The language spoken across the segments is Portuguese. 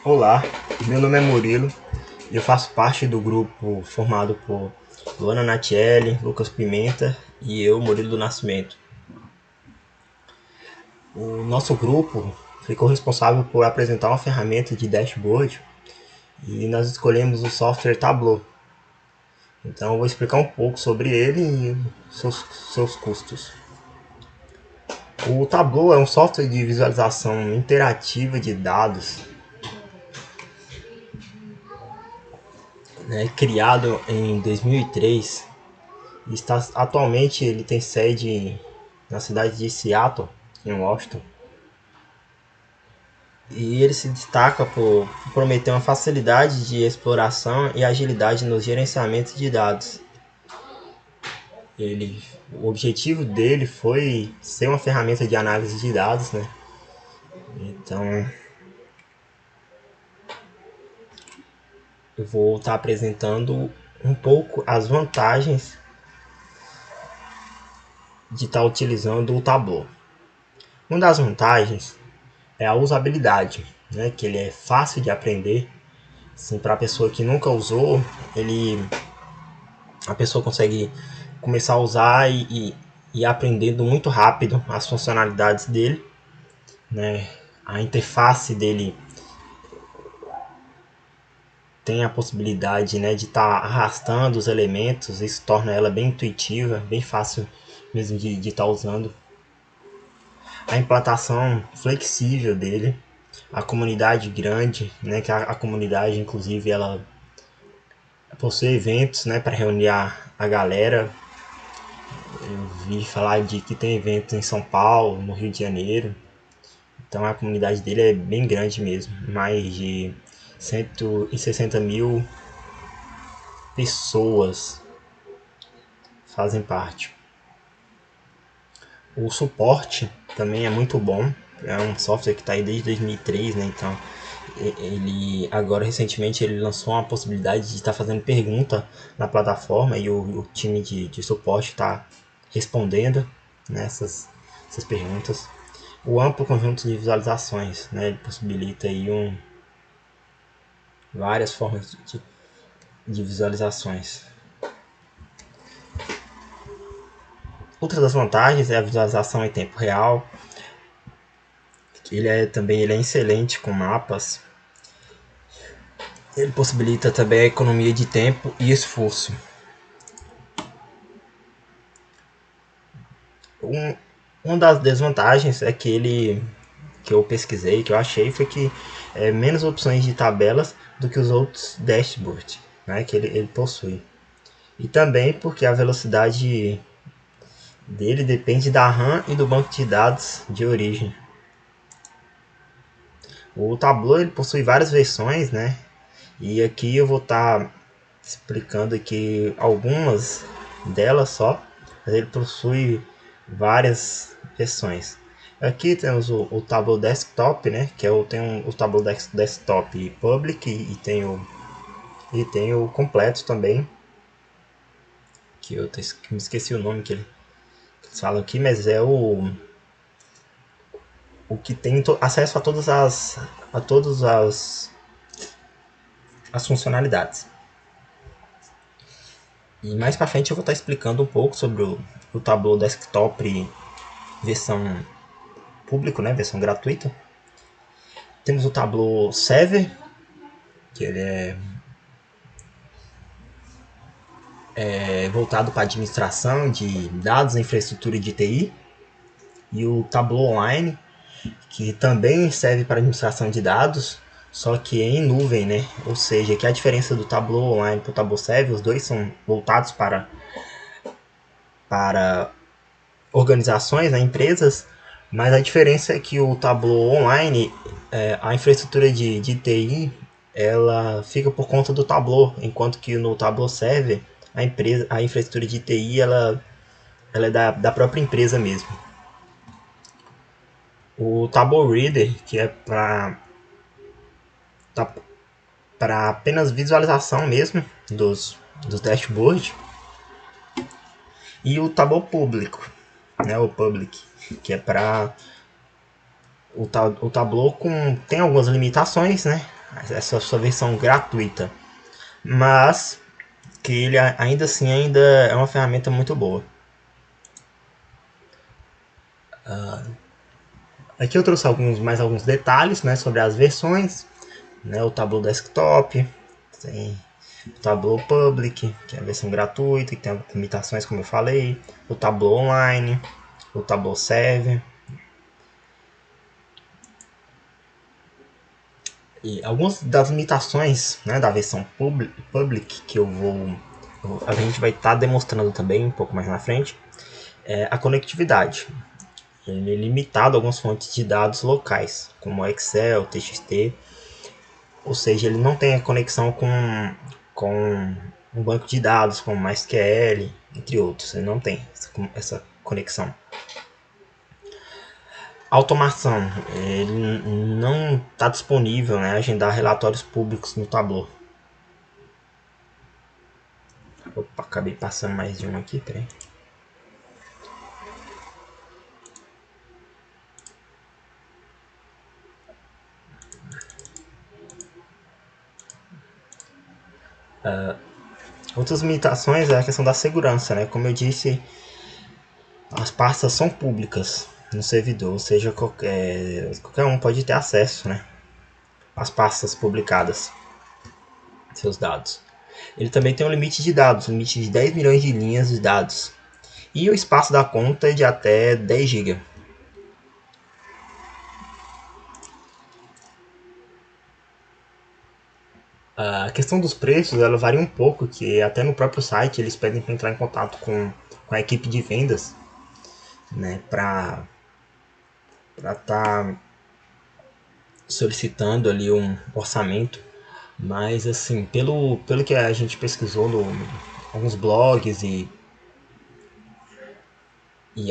Olá, meu nome é Murilo e eu faço parte do grupo formado por Luana Natielli, Lucas Pimenta e eu, Murilo do Nascimento. O nosso grupo ficou responsável por apresentar uma ferramenta de dashboard e nós escolhemos o software Tableau. Então eu vou explicar um pouco sobre ele e seus custos. O Tableau é um software de visualização interativa de dados, né, criado em 2003. Atualmente ele tem sede na cidade de Seattle, em Washington. E ele se destaca por prometer uma facilidade de exploração e agilidade no gerenciamento de dados. O objetivo dele foi ser uma ferramenta de análise de dados, né? Então, eu vou estar apresentando um pouco as vantagens de estar utilizando o Tableau. Uma das vantagens é a usabilidade, né? Que ele é fácil de aprender. Assim, para a pessoa que nunca usou, a pessoa consegue começar a usar e aprendendo muito rápido as funcionalidades dele, né? A interface dele tem a possibilidade, né, de estar arrastando os elementos, isso torna ela bem intuitiva, bem fácil mesmo de estar usando. A implantação flexível dele, a comunidade grande, né, que a comunidade inclusive ela possui eventos, né, para reunir a galera. Eu vi falar de que tem eventos em São Paulo, no Rio de Janeiro. Então a comunidade dele é bem grande mesmo. Mais de 160 mil pessoas fazem parte. O suporte também é muito bom. É um software que está aí desde 2003, né? Então ele agora recentemente ele lançou uma possibilidade de estar fazendo pergunta na plataforma e o time de suporte está respondendo nessas perguntas. O amplo conjunto de visualizações, né, ele possibilita aí várias formas de visualizações. Outra das vantagens é a visualização em tempo real. Ele é excelente com mapas. Ele possibilita também a economia de tempo e esforço. Uma das desvantagens é que eu pesquisei, que eu achei, foi que é menos opções de tabelas do que os outros dashboards, né, que ele possui. E também porque a velocidade dele depende da RAM e do banco de dados de origem. O Tableau ele possui várias versões, né? E aqui eu vou estar explicando aqui algumas delas só, mas ele possui várias versões. Aqui temos o Tableau Desktop, né? Que tem o Tableau Desktop Public e tem o completo também, que eu me esqueci o nome que eles falam aqui, mas é o que tem acesso a todas as funcionalidades. E mais para frente eu vou estar explicando um pouco sobre o Tableau Desktop versão público, né, versão gratuita. Temos o Tableau Server, que ele é voltado para administração de dados e infraestrutura de TI. E o Tableau Online, que também serve para administração de dados, só que em nuvem, né? Ou seja, que a diferença do Tableau Online para o Tableau Server, os dois são voltados para organizações, né, empresas, mas a diferença é que o Tableau Online, a infraestrutura de TI, ela fica por conta do Tableau, enquanto que no Tableau Server, a infraestrutura de TI, ela é da própria empresa mesmo. O Tableau Reader, que é para apenas visualização mesmo dos dashboards. E o Tableau Público, né, o Public, que é para o Tableau tem algumas limitações, né? essa sua versão gratuita, mas que ele ainda assim ainda é uma ferramenta muito boa. Aqui eu trouxe mais alguns detalhes, né, sobre as versões, né, o Tableau Desktop, tem o Tableau Public, que é a versão gratuita, que tem limitações como eu falei, o Tableau Online, o Tableau Server. E algumas das limitações, né, da versão public que a gente vai estar demonstrando também um pouco mais na frente, é a conectividade. Ele é limitado a algumas fontes de dados locais, como Excel, TXT, ou seja, ele não tem a conexão com um banco de dados como MySQL, entre outros. Ele não tem essa conexão. Automação. Ele não está disponível, né, agendar relatórios públicos no Tableau. Opa, acabei passando mais de um aqui, peraí. Outras limitações é a questão da segurança, né? Como eu disse, as pastas são públicas no servidor, ou seja, qualquer um pode ter acesso, né, às pastas publicadas, seus dados. Ele também tem um limite de dados, um limite de 10 milhões de linhas de dados. E o espaço da conta é de até 10 GB. A questão dos preços ela varia um pouco, que até no próprio site eles pedem para entrar em contato com a equipe de vendas, né, para estar solicitando ali um orçamento. Mas assim, pelo que a gente pesquisou no alguns blogs e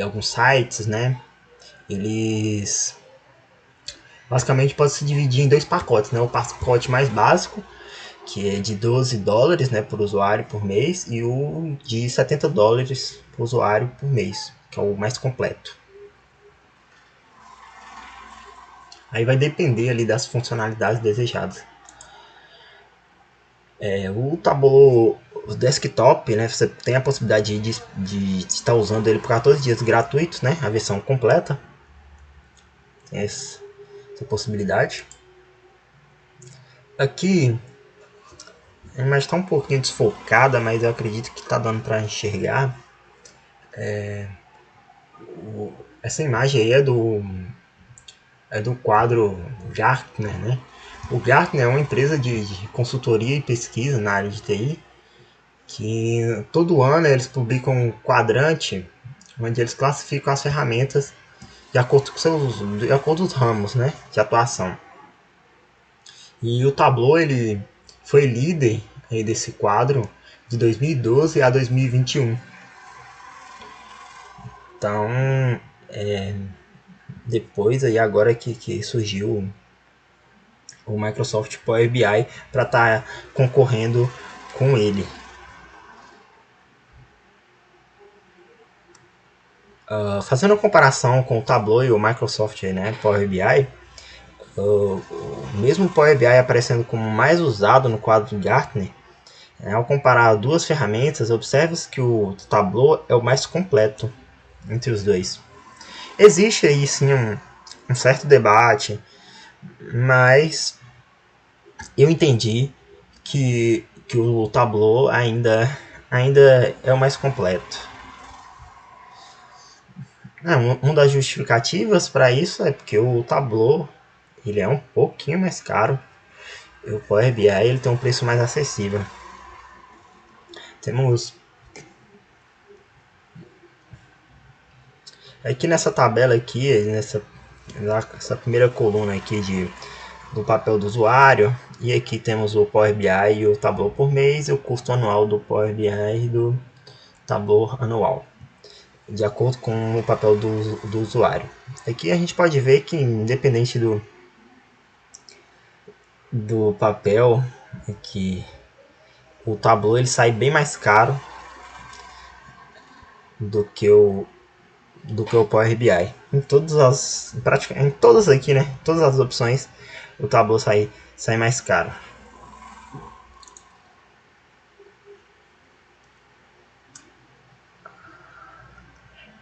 alguns sites, né? Eles basicamente podem se dividir em dois pacotes, né? O pacote mais básico, que é de $12, né, por usuário por mês, e o de $70 por usuário por mês, que é o mais completo. Aí vai depender ali das funcionalidades desejadas. O Tableau Desktop, né, você tem a possibilidade de estar usando ele por 14 dias gratuitos, né, a versão completa. Tem essa possibilidade. Aqui a imagem está um pouquinho desfocada, mas eu acredito que está dando para enxergar. Essa imagem aí é do quadro Gartner, né? O Gartner é uma empresa de consultoria e pesquisa na área de TI, que todo ano eles publicam um quadrante onde eles classificam as ferramentas de acordo com os ramos, né, de atuação. E o Tableau ele foi líder aí desse quadro de 2012 a 2021. Então, depois aí agora que surgiu o Microsoft Power BI para estar concorrendo com ele. Fazendo a comparação com o Tableau e o Microsoft, né, Power BI, o mesmo Power BI aparecendo como mais usado no quadro Gartner, ao comparar duas ferramentas, observa-se que o Tableau é o mais completo entre os dois. Existe aí sim um certo debate, mas eu entendi que o Tableau ainda é o mais completo. Uma das justificativas para isso é porque o Tableau ele é um pouquinho mais caro e o Power BI ele tem um preço mais acessível. Temos aqui nessa tabela aqui, nessa primeira coluna aqui do papel do usuário, e aqui temos o Power BI e o Tableau por mês e o custo anual do Power BI e do Tableau anual, de acordo com o papel do usuário. Aqui a gente pode ver que independente do papel, que o Tableau ele sai bem mais caro do que o Power BI. Em todas aqui, né? Todas as opções, o Tableau sai mais caro.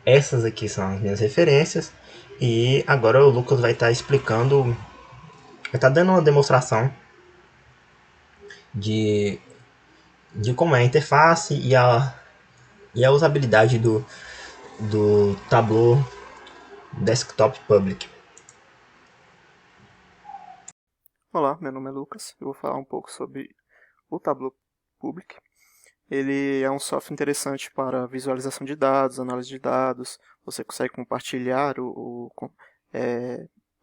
Essas aqui são as minhas referências. E agora o Lucas vai estar explicando, vai estar dando uma demonstração de, de como é a interface e a usabilidade do Tableau Desktop Public. Olá, meu nome é Lucas. Eu vou falar um pouco sobre o Tableau Public. Ele é um software interessante para visualização de dados, análise de dados. Você consegue compartilhar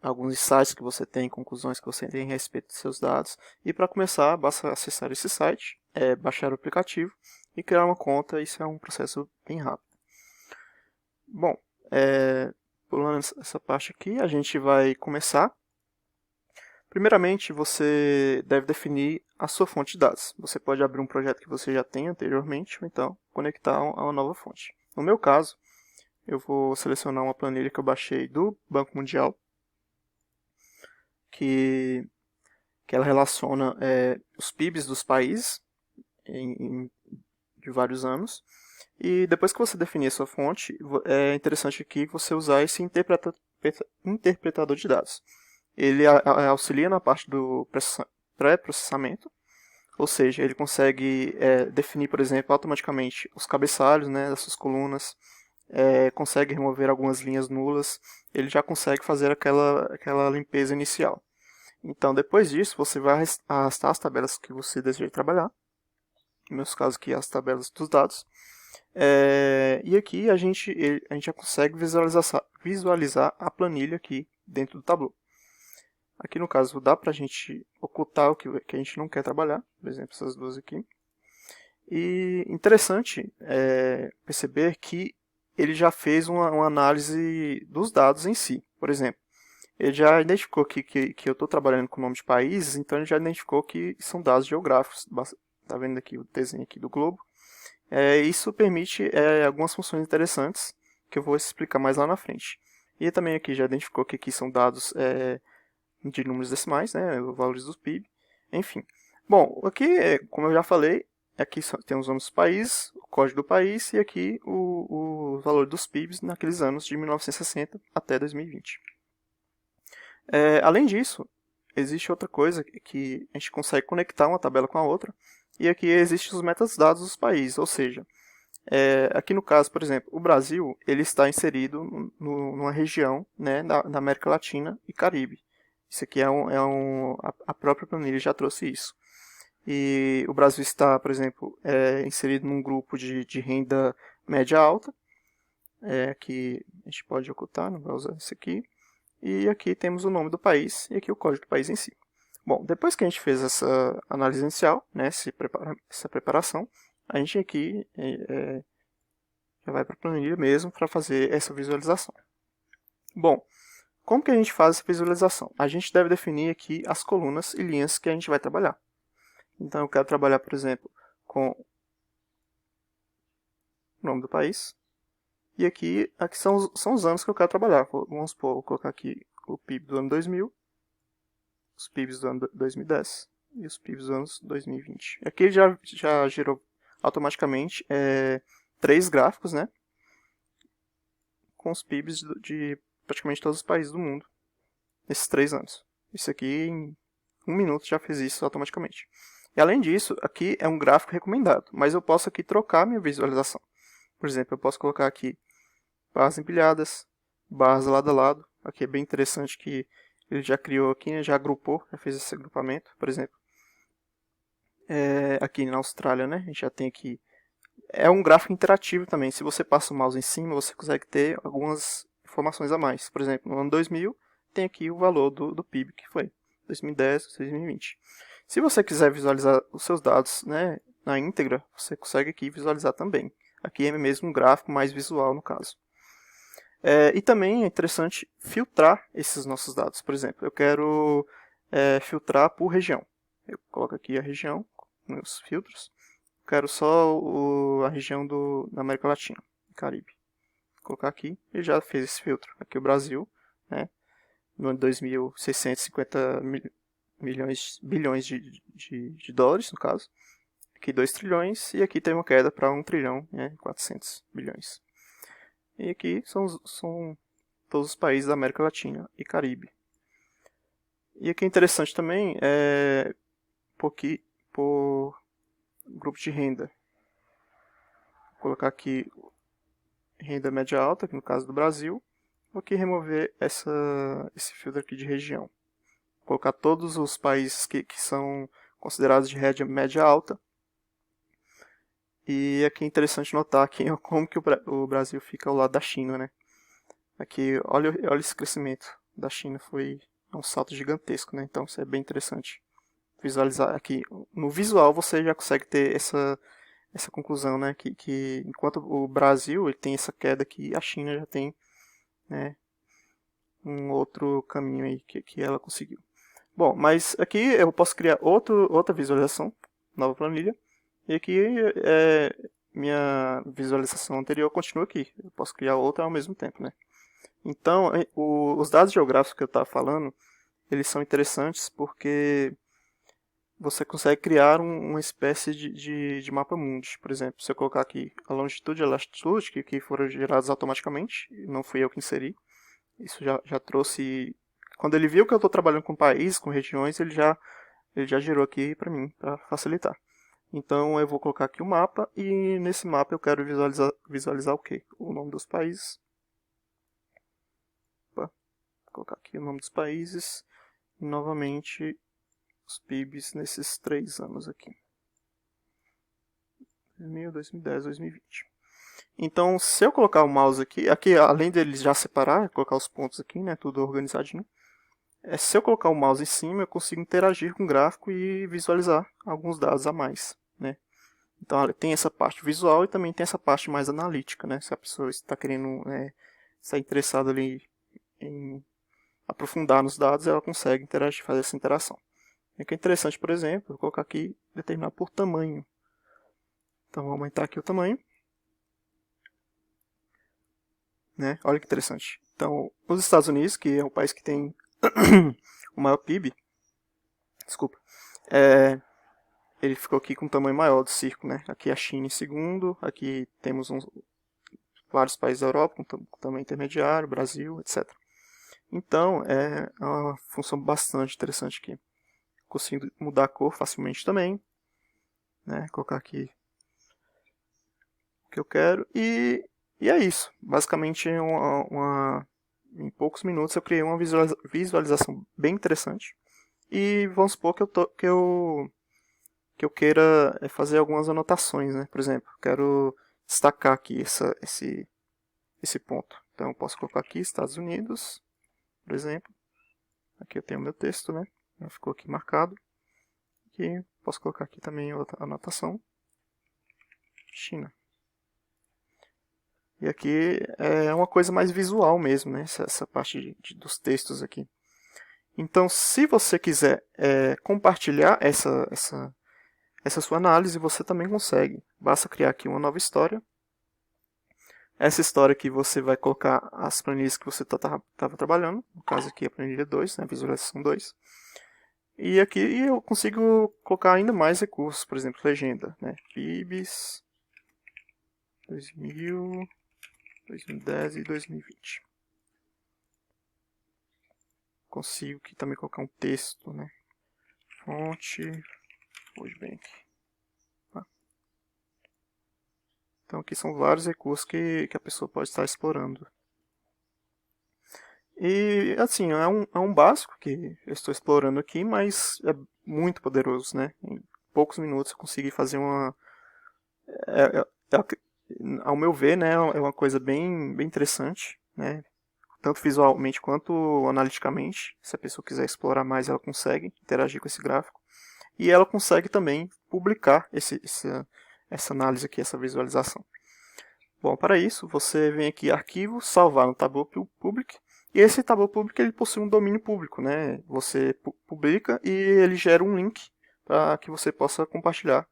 alguns insights que você tem, conclusões que você tem a respeito dos seus dados. E para começar, basta acessar esse site, baixar o aplicativo e criar uma conta. Isso é um processo bem rápido. Bom, pulando essa parte aqui, a gente vai começar. Primeiramente, você deve definir a sua fonte de dados. Você pode abrir um projeto que você já tem anteriormente, ou então conectar a uma nova fonte. No meu caso, eu vou selecionar uma planilha que eu baixei do Banco Mundial, que ela relaciona os PIBs dos países de vários anos. E depois que você definir a sua fonte, é interessante aqui você usar esse interpretador de dados. Ele auxilia na parte do pré-processamento, ou seja, ele consegue definir, por exemplo, automaticamente os cabeçalhos, né, das suas colunas, consegue remover algumas linhas nulas, ele já consegue fazer aquela limpeza inicial. Então, depois disso, você vai arrastar as tabelas que você deseja trabalhar, no meu caso aqui, as tabelas dos dados, e aqui a gente já consegue visualizar a planilha aqui dentro do Tableau. Aqui no caso dá para a gente ocultar o que a gente não quer trabalhar, por exemplo, essas duas aqui. E interessante perceber que ele já fez uma análise dos dados em si. Por exemplo, ele já identificou que eu estou trabalhando com o nome de países, então ele já identificou que são dados geográficos. Está vendo aqui o desenho aqui do globo? Isso permite algumas funções interessantes que eu vou explicar mais lá na frente. E também aqui já identificou que aqui são dados de números decimais, né, valores do PIB, enfim. Bom, aqui, como eu já falei, aqui tem os nomes dos países, o código do país e aqui o valor dos PIBs naqueles anos de 1960 até 2020. Além disso, existe outra coisa que a gente consegue conectar uma tabela com a outra, e aqui existem os metadados dos países, ou seja, aqui no caso, por exemplo, o Brasil ele está inserido numa região, né, da América Latina e Caribe. Isso aqui a própria planilha já trouxe isso. E o Brasil está, por exemplo, inserido num grupo de renda média alta, que a gente pode ocultar, não vai usar isso aqui. E aqui temos o nome do país e aqui o código do país em si. Bom, depois que a gente fez essa análise inicial, né, essa preparação, a gente aqui já vai para a planilha mesmo para fazer essa visualização. Bom, como que a gente faz essa visualização? A gente deve definir aqui as colunas e linhas que a gente vai trabalhar. Então eu quero trabalhar, por exemplo, com o nome do país. E aqui são os anos que eu quero trabalhar. Vamos supor, vou colocar aqui o PIB do ano 2000, os PIBs do ano 2010 e os PIBs do ano 2020. Aqui ele já gerou automaticamente 3 gráficos, né, com os PIBs de praticamente todos os países do mundo nesses 3 anos. Isso aqui em 1 minuto já fez isso automaticamente. E além disso, aqui é um gráfico recomendado, mas eu posso aqui trocar minha visualização. Por exemplo, eu posso colocar aqui barras empilhadas, barras lado a lado. Aqui é bem interessante que ele já criou aqui, né, já agrupou, já fez esse agrupamento. Por exemplo, aqui na Austrália, né, a gente já tem aqui. É um gráfico interativo também. Se você passa o mouse em cima, você consegue ter algumas informações a mais. Por exemplo, no ano 2000, tem aqui o valor do PIB, que foi 2010, 2020. Se você quiser visualizar os seus dados, né, na íntegra, você consegue aqui visualizar também. Aqui é mesmo um gráfico mais visual no caso. E também é interessante filtrar esses nossos dados. Por exemplo, eu quero filtrar por região. Eu coloco aqui a região, nos filtros. Eu quero só a região da América Latina, Caribe. Vou colocar aqui, ele já fez esse filtro. Aqui o Brasil, né, no ano 2650 bilhões de dólares, no caso. Aqui 2 trilhões, e aqui tem uma queda para 1 trilhão, né, 400 bilhões. E aqui são todos os países da América Latina e Caribe. E aqui é interessante também, por grupo de renda. Vou colocar aqui renda média alta, aqui no caso do Brasil. Vou aqui remover esse filtro aqui de região. Vou colocar todos os países que são considerados de renda média alta. E aqui é interessante notar aqui como que o Brasil fica ao lado da China, né? Aqui, olha esse crescimento da China, foi um salto gigantesco, né? Então isso é bem interessante visualizar aqui. No visual você já consegue ter essa conclusão, né? Que enquanto o Brasil ele tem essa queda aqui, a China já tem, né, um outro caminho aí que ela conseguiu. Bom, mas aqui eu posso criar outra visualização, nova planilha. E aqui minha visualização anterior continua aqui. Eu posso criar outra ao mesmo tempo, né? Então, os dados geográficos que eu estava falando, eles são interessantes porque você consegue criar uma espécie de mapa mundi. Por exemplo, se eu colocar aqui a longitude e a latitude, que foram gerados automaticamente, não fui eu que inseri. Isso já trouxe... Quando ele viu que eu estou trabalhando com países, com regiões, ele já gerou aqui para mim, para facilitar. Então eu vou colocar aqui o mapa e nesse mapa eu quero visualizar o quê? O nome dos países. Opa, vou colocar aqui o nome dos países e novamente os PIBs nesses 3 anos aqui. 2000, 2010, 2020. Então se eu colocar o mouse aqui além deles já separar, colocar os pontos aqui, né, tudo organizadinho. Se eu colocar o mouse em cima eu consigo interagir com o gráfico e visualizar alguns dados a mais. Né? Então tem essa parte visual e também tem essa parte mais analítica, né? Se a pessoa está querendo, está interessada ali em aprofundar nos dados, ela consegue interagir, fazer essa interação. O que é interessante, por exemplo, vou colocar aqui, determinar por tamanho. Então vou aumentar aqui o tamanho. Né? Olha que interessante. Então, os Estados Unidos, que é o país que tem o maior PIB, desculpa, ele ficou aqui com um tamanho maior do círculo, né? Aqui a China em segundo, aqui temos vários países da Europa com tamanho intermediário, Brasil, etc. Então, é uma função bastante interessante aqui. Consigo mudar a cor facilmente também, né? Colocar aqui o que eu quero e é isso. Basicamente, em poucos minutos eu criei uma visualização bem interessante. E vamos supor que eu queira fazer algumas anotações, né? Por exemplo, quero destacar aqui esse ponto. Então eu posso colocar aqui Estados Unidos, por exemplo. Aqui eu tenho o meu texto, né? Já ficou aqui marcado. Aqui posso colocar aqui também outra anotação. China. E aqui é uma coisa mais visual mesmo, né? Essa parte dos textos aqui. Então, se você quiser compartilhar essa sua análise, você também consegue. Basta criar aqui uma nova história. Essa história aqui você vai colocar as planilhas que você estava trabalhando. No caso aqui a planilha 2, né, visualização 2. E aqui eu consigo colocar ainda mais recursos, por exemplo, legenda. Né, PIBs 2000, 2010 e 2020. Consigo aqui também colocar um texto, né? Fonte, Worldbank. Então aqui são vários recursos que a pessoa pode estar explorando. E assim, é um básico que eu estou explorando aqui, mas é muito poderoso, né? Em poucos minutos eu consegui fazer ao meu ver, né, é uma coisa bem interessante, né? Tanto visualmente quanto analiticamente. Se a pessoa quiser explorar mais, ela consegue interagir com esse gráfico. E ela consegue também publicar essa análise aqui, essa visualização. Bom, para isso, você vem aqui, arquivo, salvar no Tableau Public. E esse Tableau Public ele possui um domínio público, né? Você publica e ele gera um link para que você possa compartilhar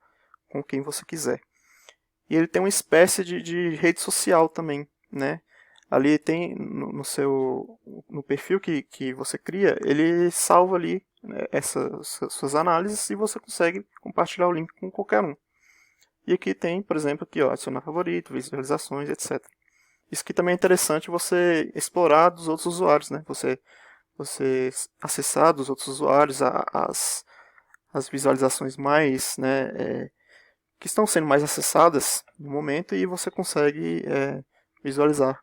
com quem você quiser. E ele tem uma espécie de rede social também, né? Ali tem no perfil que você cria, ele salva ali essas suas análises e você consegue compartilhar o link com qualquer um. E aqui tem, por exemplo, aqui, ó, adicionar favorito, visualizações, etc. Isso aqui também é interessante você explorar dos outros usuários, né? Você acessar dos outros usuários as visualizações mais, né, que estão sendo mais acessadas no momento e você consegue visualizar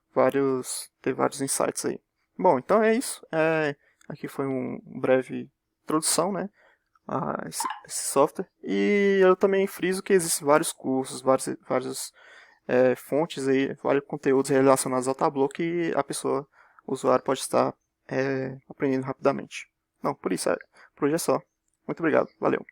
ter vários insights aí. Bom, então é isso. Aqui foi uma breve introdução, né, a esse software. E eu também friso que existem vários cursos, vários fontes aí, vários conteúdos relacionados ao Tableau que o usuário pode estar aprendendo rapidamente. Não, por isso, por hoje é só. Muito obrigado, valeu.